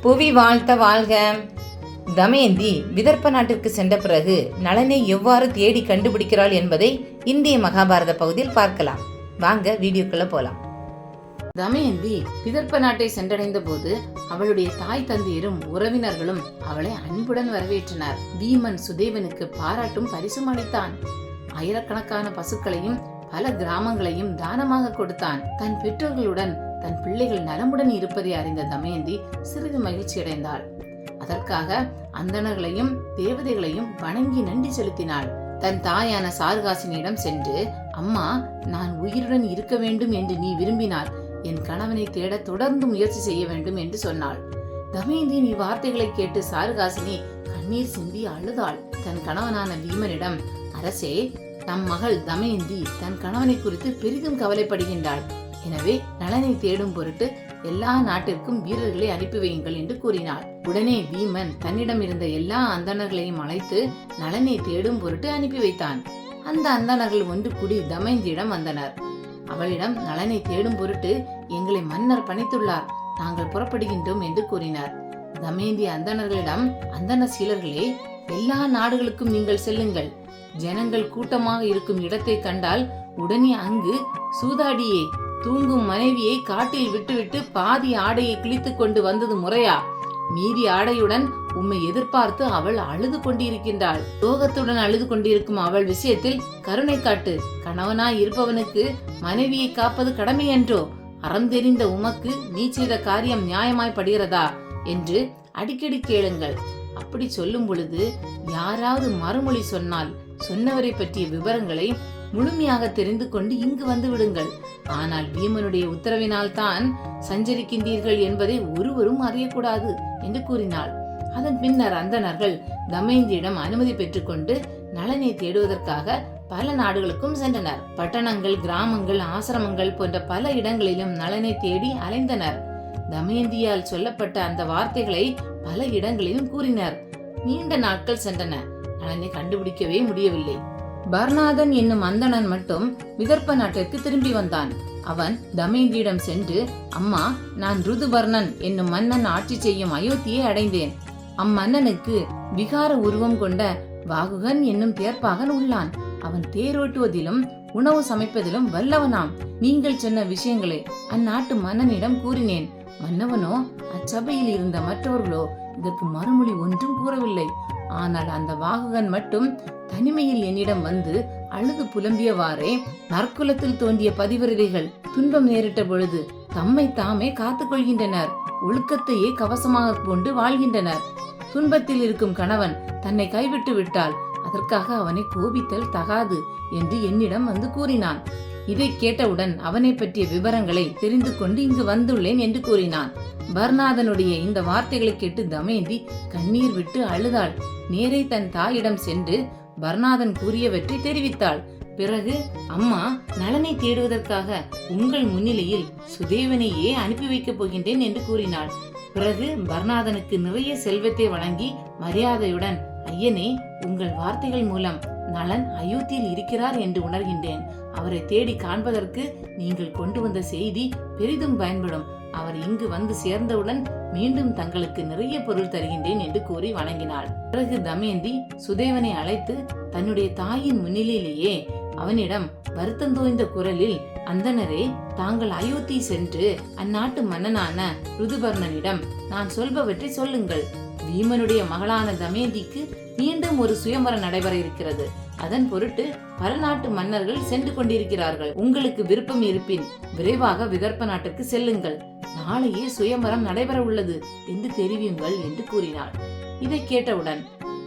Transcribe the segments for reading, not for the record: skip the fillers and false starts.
புவி வாழ்த்த வாழ்க. தமயந்தி விதர்ப்ப நாட்டிற்கு சென்ற பிறகு நளனை எவ்வாறு தேடி கண்டுபிடிக்கிறாள் என்பதை இந்திய மகாபாரத பகுதியில் பார்க்கலாம். வாங்க வீடியோக்குள்ள போலாம். தமயந்தி விதர்ப்ப நாட்டை சென்றடைந்த போது அவளுடைய தாய் தந்தையரும் உறவினர்களும் அவளை அன்புடன் வரவேற்றனர். வீமன் சுதேவனுக்கு பாராட்டும் பரிசும் அளித்தான். ஆயிரக்கணக்கான பசுக்களையும் பல கிராமங்களையும் தானமாக கொடுத்தான். தன் பெற்றோர்களுடன் தன் பிள்ளைகள் நலமுடன் இருப்பதை அறிந்த தமயந்தி சிறிது மகிழ்ச்சி அடைந்தாள். அதற்காக அந்தணர்களையும் தேவதைகளையும் வணங்கி நன்றி செலுத்தினாள். தன் தாயான சாருகாசினியிடம் சென்று, அம்மா, நான் உயிருடன் இருக்க வேண்டும் என்று நீ விரும்பினால் என் கணவனை தேட தொடர்ந்து முயற்சி செய்ய வேண்டும் என்று சொன்னாள். தமயந்தியின் இவ்வார்த்தைகளை கேட்டு சாருகாசினி கண்ணீர் சிந்தி அழுதாள். தன் கணவனான வீமனிடம், அரசே, நம் மகள் தமயந்தி தன் கணவனை குறித்து பெரிதும் கவலைப்படுகின்றாள். எனவே நளனை தேடும் பொருட்டு எல்லா நாட்டிற்கும் வீரர்களை அனுப்பி வையுங்கள் என்று கூறினாள். உடனே வீமன் தன்னிடம் இருந்த எல்லா அந்தணர்களையும் அழைத்து நளனை தேடும் பொருட்டு அனுப்பி வைத்தான். அந்த அந்தணர்கள் ஒன்று கூடி தமயந்தியிடம் வந்தனர். அவளிடம் நளனை தேடும் பொருட்டு எங்களை மன்னர் பணித்துள்ளார், நாங்கள் புறப்படுகின்றோம் என்று கூறினார். தமயந்தி அந்தணர்களிடம், அந்தண சீலர்களே, எல்லா நாடுகளுக்கும் நீங்கள் செல்லுங்கள். ஜனங்கள் கூட்டமாக இருக்கும் இடத்தை கண்டால் உடனே அங்கு சூதாடியே தூங்கும் மனைவியை காட்டில் விட்டுவிட்டு பாதி ஆடையை கிழித்து கொண்டு வந்தது முறையா? மீதி ஆடையுடன் உம்மை எதிர்பார்த்து அவள் அழுது கொண்டிருக்கின்றாள். சோகத்துடன் அழுது கொண்டிருக்கும் அவள் விஷயத்தில் கருணை காட்டு. கணவனாய் இருப்பவனுக்கு மனைவியை காப்பது கடமை என்றோ? அறம் தெரிந்த உமக்கு நீ செய்த காரியம் நியாயமாய் படுகிறதா என்று அடிக்கடி கேளுங்கள். அப்படி சொல்லும் பொழுது யாராவது மறுமொழி சொன்னால் சொன்னவரை பற்றிய விவரங்களை முழுமையாக தெரிந்து கொண்டு இங்கு வந்து விடுங்கள். ஆனால் வீமனுடைய உத்தரவினால் தான் சஞ்சரிக்கின்றீர்கள் என்பதை ஒருவரும் அறியக்கூடாது என்று கூறினாள். அதன் பின்னர் அந்தணர்கள் தமயந்தியிடம் அனுமதி பெற்றுக்கொண்டு நளனை தேடுவதற்காக பல நாடுகளுக்கும் சென்றனர். பட்டணங்கள், கிராமங்கள், ஆசிரமங்கள் போன்ற பல இடங்களிலும் நளனை தேடி அலைந்தனர். தமயந்தியால் சொல்லப்பட்ட அந்த வார்த்தைகளை பல இடங்களிலும் கூறினர். நீண்ட நாட்கள் சென்றன. நளனை கண்டுபிடிக்கவே முடியவில்லை. பர்நாதன் என்னும் அந்தணன் மட்டும் விதர்ப்ப நாட்டிற்கு திரும்பி வந்தான். அவன் தமயந்தியிடம் சென்று, அம்மா, நான் ருதுபர்ணன் என்னும் மன்னன் ஆட்சி செய்யும் அயோத்தியை அடைந்தேன். அம்மன்னனுக்கு விகார உருவம் கொண்ட வாகுகன் என்னும் தேர்ப்பாகன் உள்ளான். அவன் தேரோட்டுவதிலும் உணவு சமைப்பதிலும் வல்லவனாம். நீங்கள் சொன்ன விஷயங்களை அந்நாட்டு மன்னனிடம் கூறினேன். மன்னவனோ அச்சபையில் இருந்த மற்றவர்களோ இதற்கு மறுமொழி ஒன்றும் கூறவில்லை. ஆனால் அந்த வாகுகன் மட்டும் தனிமையில் என்னிடம் வந்து அழுது புலம்பியவாறே, நற்குலத்தில் தோன்றிய பதிவிரதைகள் துன்பம் நேரிட்ட பொழுது தம்மை தாமே காத்துக் கொள்கின்றனர், ஒழுக்கத்தையே கவசமாக கொண்டு வாழ்கின்றனர். துன்பத்தில் இருக்கும் கணவன் தன்னை கைவிட்டு விட்டால் அதற்காக அவனை கோபித்தல் தகாது என்று என்னிடம் வந்து கூறினான். இதை கேட்டவுடன் அவனை பற்றிய விவரங்களை தெரிந்து கொண்டு இங்கு வந்துள்ளேன் என்று கூறினான். பர்நாதனுடைய இந்த வார்த்தைகளை கேட்டு தமயந்தி கண்ணீர் விட்டு அழுதாள். நேரே தன் தாயிடம் சென்று பர்நாதன் கூறியவற்றை தெரிவித்தாள். பிறகு, அம்மா, நளனை தேடுவதற்காக உங்கள் முன்னிலையில் சுதேவனையே அனுப்பி வைக்கப் போகின்றேன் என்று கூறினாள். பிறகு பர்நாதனுக்கு நிறைய செல்வத்தை வழங்கி மரியாதையுடன், ஐயனே, உங்கள் வார்த்தைகள் மூலம் நளன் அயோத்தியில் இருக்கிறார் என்று உணர்கின்றேன். அவரை தேடி காண்பதற்கு நீங்கள் கொண்டு வந்த செய்தி பெரிதும் பயன்படும். அவர் இங்கு வந்து சேர்ந்தவுடன் மீண்டும் தங்களுக்கு நிறைய பொருள் தருகின்றேன் என்று கூறி வணங்கினாள். பிறகு தமயந்தி சுதேவனை அழைத்து தன்னுடைய தாயின் முன்னிலையிலேயே அவனிடம் வருத்தம் தோய்ந்த குரலில், அந்தணரே, தாங்கள் அயோத்தி சென்று அந்நாட்டு மன்னனான ருதுபர்ணனிடம் நான் சொல்பவற்றை சொல்லுங்கள். வீமனுடைய மகளான தமயந்திக்கு மீண்டும் ஒரு சுயம்பரம் நடைபெற இருக்கிறது. அதன் பொருட்டு பல நாட்டு மன்னர்கள் சென்று கொண்டிருக்கிறார்கள். உங்களுக்கு விருப்பம் இருப்பின் விரைவாக விதர்ப்ப நாட்டுக்கு செல்லுங்கள். நாளையே சுயம்பரம் நடைபெற உள்ளது என்று தெரிவியுங்கள் என்று கூறினாள். இதை கேட்டவுடன்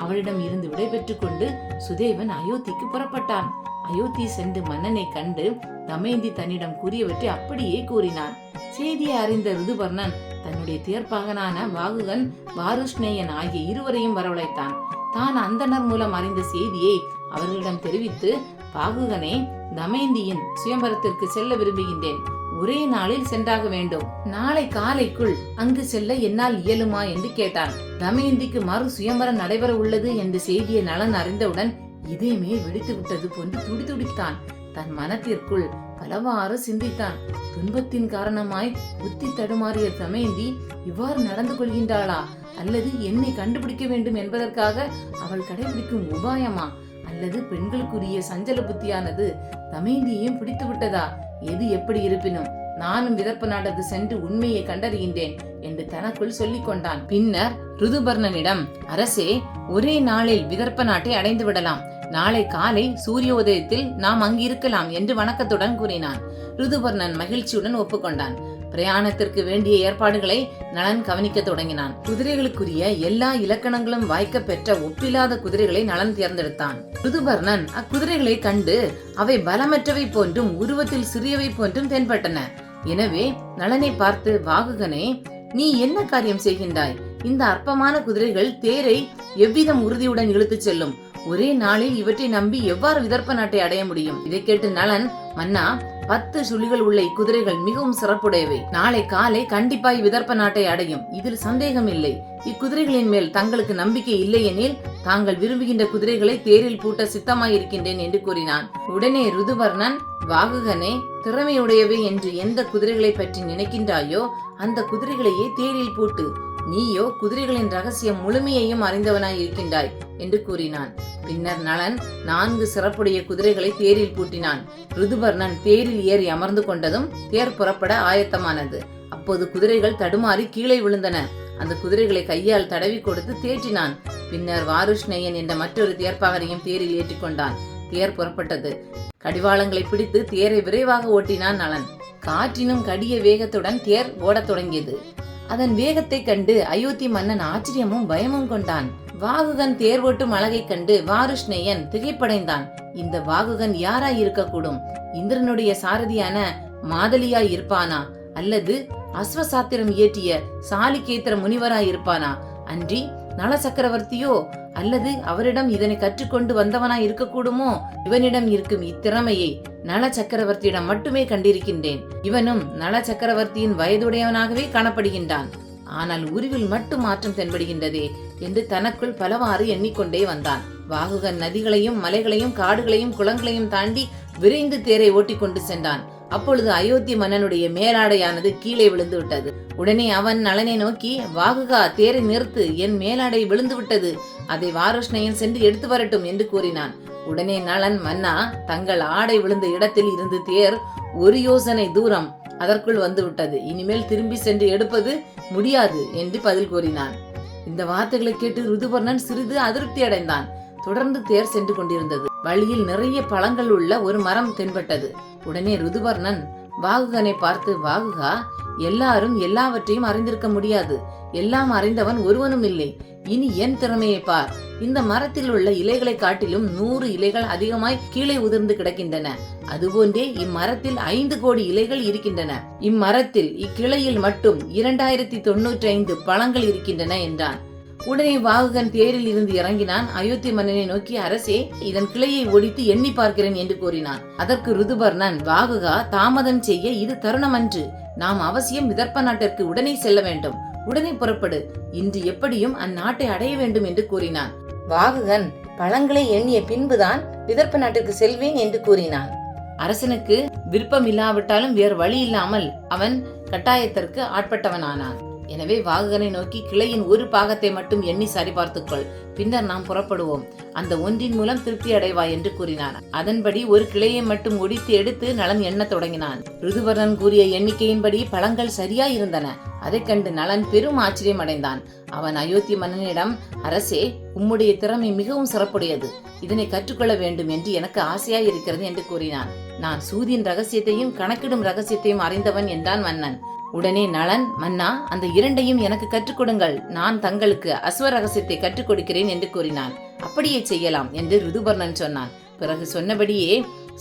அவளிடம் இருந்து விடைபெற்றுக் கொண்டு சுதேவன் அயோத்திக்கு புறப்பட்டான். அயோத்தி சென்று மன்னனை கண்டு தமயந்தி தன்னிடம் கூறியவற்றை அப்படியே கூறினான். செய்தியை அறிந்த ருதுபர்ணன் தன்னுடைய தேர்ப்பாகனான வாகுகன், வாருஷ்ணேயன் ஆகிய இருவரையும் வரவழைத்தான். தான் அந்தணர் மூலம் அறிந்த செய்தியை அவர்களிடம் தெரிவித்து, பாகுகனே, தமயந்தியின் சுயம்பரத்திற்கு செல்ல விரும்புகின்றேன். ஒரே நாளில் சென்றாக வேண்டும். நாளை காலைக்குள் அங்கு செல்ல என்னால் இயலுமா என்று கேட்டான். தமயந்திக்கு மறு சுயம்பரம் நடைபெற உள்ளது என்ற செய்தியை நளன் அறிந்தவுடன் இதயமே வெடித்து விட்டது போன்று துடிதுடித்தான். தன் மனத்திற்குள் பலவாறு சிந்தித்தான். துன்பத்தின் காரணமாய் புத்தி தடுமாறிய தமயந்தி இவ்வாறு நடந்து கொள்கின்றாளா, அல்லது என்னை கண்டுபிடிக்க வேண்டும் என்பதற்காக அவள் கடைபிடிக்கும் உபாயமா, அல்லது பெண்களுக்குரிய சஞ்சல புத்தியானது தமயந்தியையும் பிடித்து விட்டதா? எது எப்படி இருப்பினும் நானும் விதர்ப்ப நாட்டுக்கு சென்று உண்மையை கண்டறிகின்றேன் என்று தனக்குள் சொல்லிக் கொண்டான். பின்னர் ருதுபர்ணனிடம், அரசே, ஒரே நாளில் விதர்ப்ப நாட்டை அடைந்து விடலாம். நாளை காலை சூரிய உதயத்தில் நாம் அங்கு இருக்கலாம் என்று வணக்கத்துடன் கூறினான். ருதுபர்ணன் மகிழ்ச்சியுடன் ஒப்புக்கொண்டான். பிரயாணத்திற்கு வேண்டிய ஏற்பாடுகளை நளன் கவனிக்க தொடங்கினான். குதிரைகளுக்குரிய எல்லா இலக்கணங்களும் வாய்க்க பெற்ற ஒப்பில்லாத குதிரைகளை நளன் தேர்ந்தெடுத்தான். ருதுபர்ணன் அக்குதிரைகளை கண்டு அவை பலமற்றவை போன்றும் உருவத்தில் சிறியவை போன்றும் தென்பட்டன. எனவே நளனை பார்த்து, வாகுகனே, நீ என்ன காரியம் செய்கின்றாய்? இந்த அற்பமான குதிரைகள் தேரை எவ்விதம் உறுதியுடன் இழுத்துச் செல்லும்? ஒரே நாளில் இவற்றை நம்பி எவ்வாறு விதர்ப்ப நாட்டை அடைய முடியும்? இதை கேட்டு நளன், மன்னா, 10 சுழிகள் உள்ள இக்குதிரைகள் மிகவும் சிறப்புடையவை. நாளை காலை கண்டிப்பாய் விதர்ப்ப நாட்டை அடையும், இதில் சந்தேகம் இல்லை. இக்குதிரைகளின் மேல் தங்களுக்கு நம்பிக்கை இல்லை எனில் தாங்கள் விரும்புகின்ற குதிரைகளை தேரில் பூட்ட சித்தமாயிருக்கின்றேன் என்று கூறினான். உடனே ருதுபர்ணன், வாகுகனே, திறமையுடையவை என்று எந்த குதிரைகளை பற்றி நினைக்கின்றாயோ அந்த குதிரைகளையே தேரில் பூட்டு. நீயோ குதிரைகளின் ரகசியம் முழுமையையும் அறிந்தவனாய் இருக்கின்றாய் என்று கூறினான். பின்னர் நளன் 4 சிறப்புடைய குதிரைகளை தேரில் பூட்டினான். ருதுபர்ணன் தேரில் ஏறி அமர்ந்து கொண்டதும் தேர் புறப்பட ஆயத்தமானது. அப்போது குதிரைகள் தடுமாறி கீழே விழுந்தன. அந்த குதிரைகளை கையால் தடவி கொடுத்து தேற்றினான். பின்னர் வாருஷ்ணேயன் என்ற மற்றொரு தேர்ப்பாகரையும் தேரில் ஏற்றிக்கொண்டான். தேர் புறப்பட்டது. கடிவாளங்களை பிடித்து தேரை விரைவாக ஓட்டினான் நளன். காற்றினும் கடிய வேகத்துடன் தேர் ஓடத் தொடங்கியது. அதன் வேகத்தை கண்டு அயோத்தி மன்னன் ஆச்சரியமும் பயமும் கொண்டான். வாகுகன் தேர் ஓட்டும் அழகை கண்டு வாருஷ்ணேயன் திகைப்படைந்தான். இந்த வாகுகன் யாராய் இருக்கக்கூடும்? இந்திரனுடைய சாரதியான மாதலியாய் இருப்பானா, அல்லது அஸ்வசாத்திரம் இயற்றிய சாலிகேத்திர முனிவராய் இருப்பானா? அன்றி நல சக்கரவர்த்தியோ, அல்லது அவரிடம் இதனை கற்றுக்கொண்டு வந்தவனாய் இருக்கக்கூடுமோ? இவனிடம் இருக்கும் இத்திறமையை நல சக்கரவர்த்தியிடம் மட்டுமே கண்டிருக்கின்றேன். இவனும் நல சக்கரவர்த்தியின் வயதுடையவனாகவே காணப்படுகின்றான். ஆனால் உருவில் மட்டும் மாற்றம் தென்படுகின்றதே என்று தனக்குள் பலவாறு எண்ணிக்கொண்டே வந்தான். வாகுகன் நதிகளையும் மலைகளையும் காடுகளையும் குளங்களையும் தாண்டி விரைந்து தேரை ஓட்டிக் கொண்டு சென்றான். அப்பொழுது அயோத்தி மன்னனுடைய மேலாடையானது கீழே விழுந்து விட்டது. உடனே அவன் நளனை நோக்கி, வாகுகா, தேரை நிறுத்து, என் மேலாடை விழுந்து விட்டது, அதை வாருஷ்ணேயன் சென்று எடுத்து வரட்டும் என்று கூறினான். உடனே நளன், மன்னா, தங்கள் ஆடை விழுந்த இடத்தில் இருந்து தேர் 1 யோசனை தூரம் அதற்குள் வந்து விட்டது. இனிமேல் திரும்பி சென்று எடுப்பது முடியாது என்று பதில் கூறினான். இந்த வார்த்தைகளை கேட்டு ருதுபர்ணன் சிறிது அதிருப்தி அடைந்தான். தொடர்ந்து தேர் சென்று கொண்டிருந்தது. வழியில் நிறைய பழங்கள் உள்ள ஒரு மரம் தென்பட்டது. உடனே ருதுபர்ணன் வாகுகனை பார்த்து, வாகுகா, எல்லாரும் எல்லாவற்றையும் அறிந்திருக்க முடியாது. எல்லாம் அறிந்தவன் ஒருவனும் இல்லை. இனி என் திறமையை பார். இந்த மரத்தில் உள்ள இலைகளை காட்டிலும் 100 இலைகள் அதிகமாய் கீழே உதிர்ந்து கிடக்கின்றன. அதுபோன்றே இம்மரத்தில் 5 கோடி இலைகள் இருக்கின்றன. இம்மரத்தில் இக்கிளையில் மட்டும் 2095 பழங்கள் இருக்கின்றன என்றான். உடனே வாகுகன் தேரில் இருந்து இறங்கினான். அயோத்தி மன்னனை நோக்கி, அரசே, இதன் கிளையை ஒடித்து எண்ணி பார்க்கிறேன் என்று கூறினான். அதற்கு ருதுபர்ணன், வாகுகா, தாமதம் செய்ய இது தருணமன்று. நாம் அவசியம் விதர்ப்ப நாட்டிற்கு உடனே செல்ல வேண்டும். உடனே புறப்படு. இன்று எப்படியும் அந்நாட்டை அடைய வேண்டும் என்று கூறினான். வாகுகன் பழங்களை எண்ணிய பின்புதான் விதர்ப்ப நாட்டிற்கு செல்வேன் என்று கூறினான். அரசனுக்கு விருப்பம் இல்லாவிட்டாலும் வேறு வழி இல்லாமல் அவன் கட்டாயத்திற்கு ஆட்பட்டவனானான். எனவே வாகுகனை நோக்கி, கிளையின் ஒரு பாகத்தை மட்டும் எண்ணி சரிபார்த்துக்கொள், பின்னர் நாம் புறப்படுவோம். அந்த ஒன்றின் மூலம் திருப்தி அடைவாய் என்று கூறினான். அதன்படி ஒரு கிளையை மட்டும் ஒடித்து எடுத்து நளன் எண்ணத் தொடங்கினான். ருதுபர்ணன் கூறிய எண்ணிக்கையின்படி பழங்கள் சரியாய் இருந்தன. அதை கண்டு நளன் பெரும் ஆச்சரியம் அடைந்தான். அவன் அயோத்தி மன்னனிடம், அரசே, உம்முடைய திறமை மிகவும் சிறப்புடையது. இதனை கற்றுக்கொள்ள வேண்டும் என்று எனக்கு ஆசையாய் இருக்கிறது என்று கூறினான். நான் சூதியின் ரகசியத்தையும் கணக்கிடும் ரகசியத்தையும் அறிந்தவன் என்றான் மன்னன். உடனே நளன், மன்னா, அந்த 2ஐயும் எனக்கு கற்றுக் கொடுங்கள். நான் தங்களுக்கு அஸ்வ ரகசியத்தை கற்றுக் கொடுக்கிறேன் என்று கூறினான். அப்படியே செய்யலாம் என்று ருதுபர்ணன் சொன்னான். பிறகு சொன்னபடியே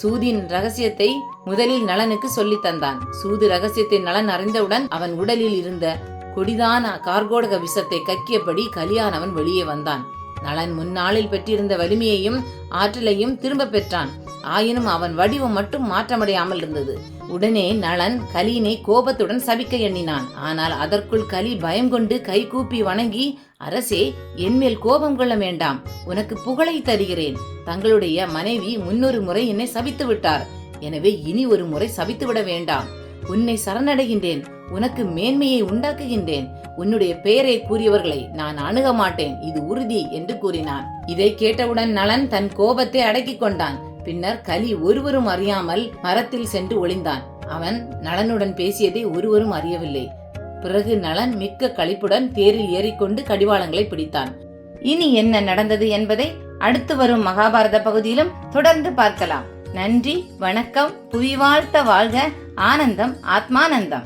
சூதின் ரகசியத்தை முதலில் நளனுக்கு சொல்லி தந்தான். சூது ரகசியத்தை நளன் அறிந்தவுடன் அவன் உடலில் இருந்த கொடிதான கார்கோடக விஷத்தை கக்கியபடி கலியானவன் வெளியே வந்தான். நளன் முன்னாளில் பெற்றிருந்த வலிமையையும் ஆற்றலையும் திரும்ப பெற்றான். ஆயினும் அவன் வடிவம் மட்டும் மாற்றமடையாமல் இருந்தது. உடனே நளன் கலியினை கோபத்துடன் சபிக்க எண்ணினான். ஆனால் அதற்குள் கலி பயம் கொண்டு கை கூப்பி வணங்கி, அரசே, என்மேல் கோபம் கொள்ள வேண்டாம், உனக்கு புகழை தருகிறேன். தங்களுடைய மனைவி 300 முறை என்னை சபித்து விட்டார். எனவே இனி ஒரு முறை சபித்துவிட வேண்டாம். உன்னை சரணடைகின்றேன், உனக்கு மேன்மையை உண்டாக்குகின்றேன். உன்னுடைய பெயரை கூறியவர்களை நான் அணுக மாட்டேன், இது உறுதி என்று கூறினான். இதை கேட்டவுடன் நளன் தன் கோபத்தை அடக்கிக் கொண்டான். பின்னர் கலி ஒருவரும் அறியாமல் மரத்தில் சென்று ஒளிந்தான். அவன் நளனுடன் பேசியதை ஒருவரும் அறியவில்லை. பிறகு நளன் மிக்க களிப்புடன் தேரில் ஏறிக்கொண்டு கடிவாளங்களை பிடித்தான். இனி என்ன நடந்தது என்பதை அடுத்து வரும் மகாபாரத பகுதியிலும் தொடர்ந்து பார்க்கலாம். நன்றி, வணக்கம். புவி வாழ்த்த வாழ்க. ஆனந்தம், ஆத்மானந்தம்.